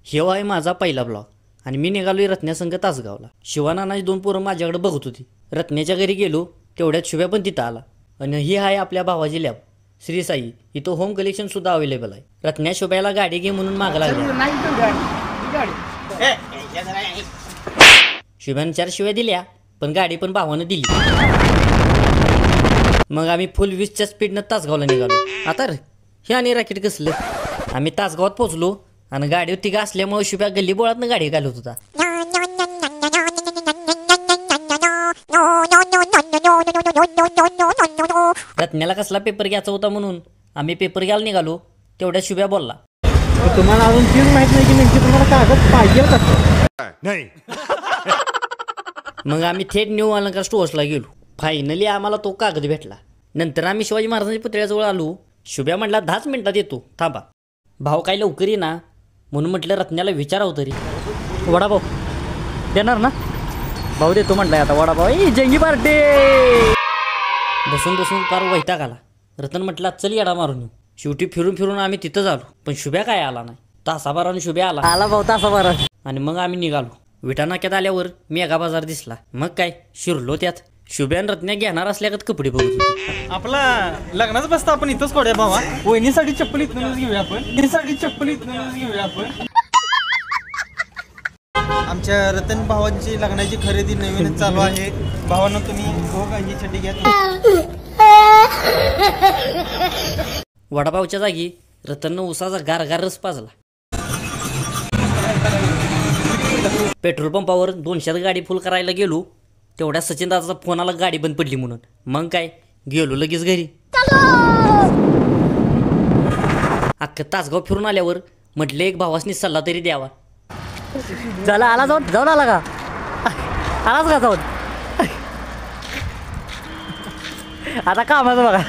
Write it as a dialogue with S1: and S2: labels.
S1: हे आहे माझा पहिला ब्लॉग आणि मी निघालोय रत्न्यासंग तासगावला. शिवानानाची 2 पोरं माझ्याकडे बघत होती. रत्न्याच्या घरी गेलो तेवढ्यात शुभ्या पण तिथं आला. आणि ही आहे आपल्या भावाची लॅब श्री साई. इथं होम कलेक्शन सुद्धा अवेलेबल आहे. रत्न्या शुभ्याला गाडी घे म्हणून मागं लागला. शुभ्यानं 4 शिव्या दिल्या पण गाडी पण भावानं दिली. मग आम्ही फुल 20च्या स्पीडनं तासगावला निघालो. आता हे आणि रॅकेट कसलं. आम्ही तासगावात पोहोचलो आणि गाडीवर तिघा असल्यामुळे शुभ्या गल्ली बोळातनं गाडी घालत होता. रत्न्याला कसला पेपर घ्यायचा होता म्हणून आम्ही पेपर घ्यायला निघालो. तेवढ्या शुभ्या बोलला,
S2: तुम्हाला अजून तीच माहित नाही की नेमकी तुम्हाला कागद पाहिजे का नाही.
S1: मग आम्ही थेट न्यू अलंकार स्टोअर्सला गेलो. फायनली आम्हाला तो कागद भेटला. नंतर आम्ही शिवाजी महाराजांच्या पुतळ्याजवळ आलो. शुभ्या म्हटला 10च मिनिटात येतो, थांबा. भाऊ काय लवकर ये ना म्हणून म्हटलं रत्न्याला विचारावं तरी.
S2: वडापाव देणार ना? भाऊ देतो म्हटलाय आता वडापाव. जंगी पार्टी.
S1: बसून बसून फार वैताग आला. रतन म्हटला चल येडा मारून येऊ. शेवटी फिरून फिरून आम्ही तिथंच आलो. पण शुभ्या काय आला नाही. तासाभरानं शुभ्या आला
S2: भाऊ तासाभर.
S1: आणि मग आम्ही निघालो. विटा नाक्यात आल्यावर मेगा बाजार दिसला. मग काय शिरलो त्यात. शुभ्यान रत्न्या घेणार असल्यागत कपडे बघत होते.
S2: आपला लग्नाचं बसता आपण इथंच कोड्या भावा. वहिनीसाठी चप्पल इथूनच घेऊया आपण. वहिनीसाठी चप्पल इथूनच घेऊया आपण. आमच्या रतन भावांची लग्नाची खरेदी नवीनच चालू आहे. भावांना तुम्ही ही छटी घ्या.
S1: वडापावच्या जागी रतननं उसाचा गारगार रस पाजला. पेट्रोल पंपावर 200 गाडी फुल करायला गेलो. तेवढ्या सचिन दादाचा फोन आला गाडी बंद पडली म्हणून. मग काय गेलो लगेच घरी. अख्खं तासगाव फिरून आल्यावर म्हटलं एक भावासनी सल्ला तरी द्यावा.
S2: झाला आला जाऊन आला का? आलाच का जाऊन? आता कामाचं बघा.